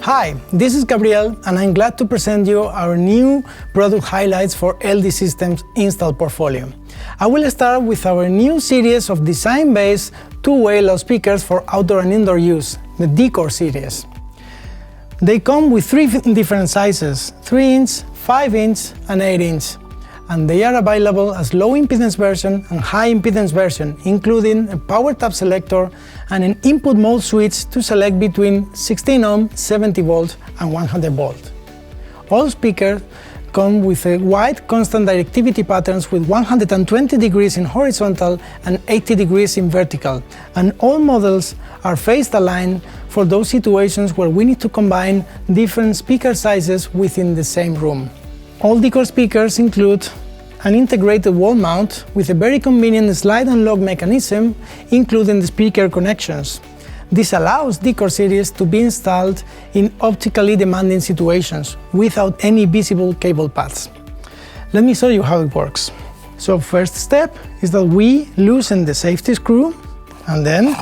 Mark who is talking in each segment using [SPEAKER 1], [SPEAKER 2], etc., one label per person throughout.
[SPEAKER 1] Hi, this is Gabriel, and I'm glad to present you our new product highlights for LD Systems install portfolio. I will start with our new series of design-based two-way loudspeakers for outdoor and indoor use, the Decor series. They come with three different sizes, 3-inch, 5-inch, and 8-inch. And they are available as low impedance version and high impedance version, including a power tap selector and an input mode switch to select between 16 ohm, 70 volt, and 100 volt. All speakers come with a wide constant directivity patterns with 120 degrees in horizontal and 80 degrees in vertical, and all models are phased aligned for those situations where we need to combine different speaker sizes within the same room. All Decor speakers include an integrated wall mount with a very convenient slide and lock mechanism, including the speaker connections. This allows Decor series to be installed in optically demanding situations without any visible cable paths. Let me show you how it works. So first step is that we loosen the safety screw and then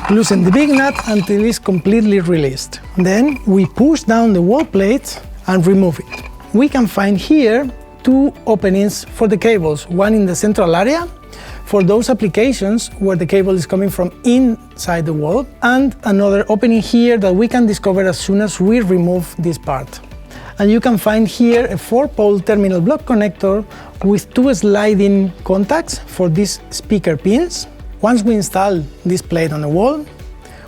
[SPEAKER 1] loosen the big nut until it's completely released. Then we push down the wall plate and remove it. We can find here two openings for the cables, one in the central area for those applications where the cable is coming from inside the wall, and another opening here that we can discover as soon as we remove this part. And you can find here a 4-pole terminal block connector with two sliding contacts for these speaker pins. Once we install this plate on the wall,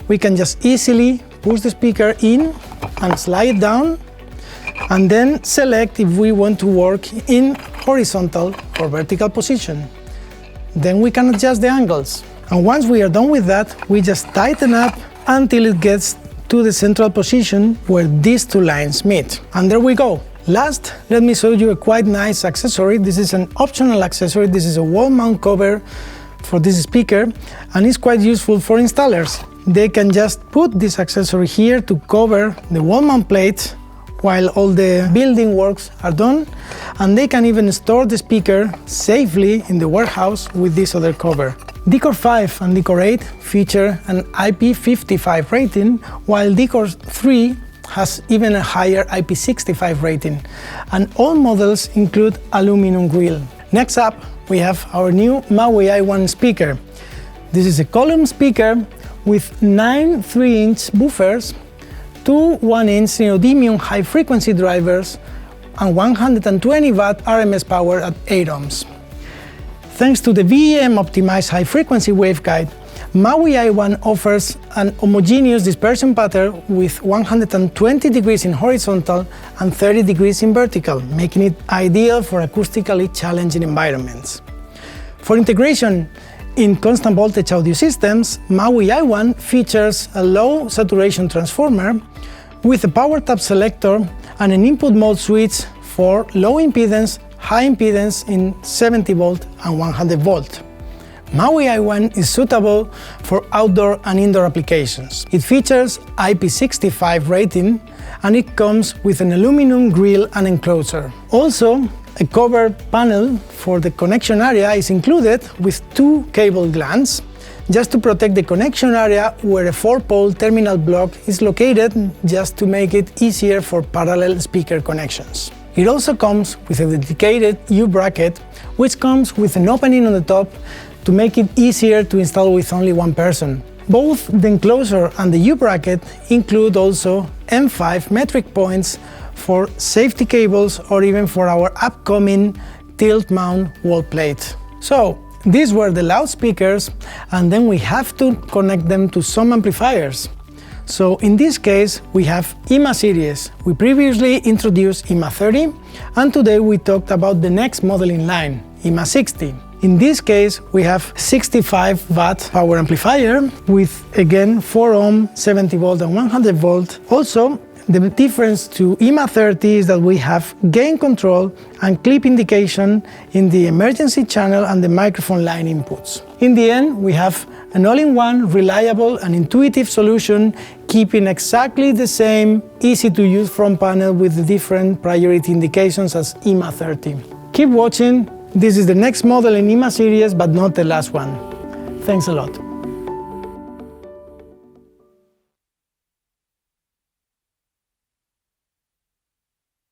[SPEAKER 1] we can just easily push the speaker in and slide it down, and then select if we want to work in horizontal or vertical position. Then we can adjust the angles. And once we are done with that, we just tighten up until it gets to the central position where these two lines meet. And there we go. Last, let me show you a quite nice accessory. This is an optional accessory. This is a wall mount cover for this speaker, and it's quite useful for installers. They can just put this accessory here to cover the wall mount plate while all the building works are done, and they can even store the speaker safely in the warehouse with this other cover. Decor 5 and Decor 8 feature an IP55 rating, while Decor 3 has even a higher IP65 rating, and all models include aluminum grille. Next up, we have our new Maui i1 speaker. This is a column speaker with 9 3-inch buffers, two 1-inch neodymium high-frequency drivers, and 120 watt RMS power at 8 ohms. Thanks to the VEM-optimized high-frequency waveguide, Maui i1 offers an homogeneous dispersion pattern with 120 degrees in horizontal and 30 degrees in vertical, making it ideal for acoustically challenging environments. For integration in constant voltage audio systems, Maui i1 features a low saturation transformer with a power tap selector and an input mode switch for low impedance, high impedance in 70 volt and 100 volt. Maui i1 is suitable for outdoor and indoor applications. It features IP65 rating, and it comes with an aluminum grille and enclosure. Also, a cover panel for the connection area is included with two cable glands, just to protect the connection area where a 4-pole terminal block is located, just to make it easier for parallel speaker connections. It also comes with a dedicated U-bracket, which comes with an opening on the top to make it easier to install with only one person. Both the enclosure and the U-bracket include also M5 metric points for safety cables or even for our upcoming tilt mount wall plate. So, these were the loudspeakers, and then we have to connect them to some amplifiers. So in this case, we have IMA series. We previously introduced IMA 30, and today we talked about the next model in line, IMA 60. In this case, we have 65 watt power amplifier with, again, 4 ohm, 70 volt and 100 volt. Also, the difference to IMA 30 is that we have gain control and clip indication in the emergency channel and the microphone line inputs. In the end, we have an all-in-one, reliable and intuitive solution, keeping exactly the same easy-to-use front panel with the different priority indications as IMA 30. Keep watching. This is the next model in IMA series, but not the last one. Thanks a lot.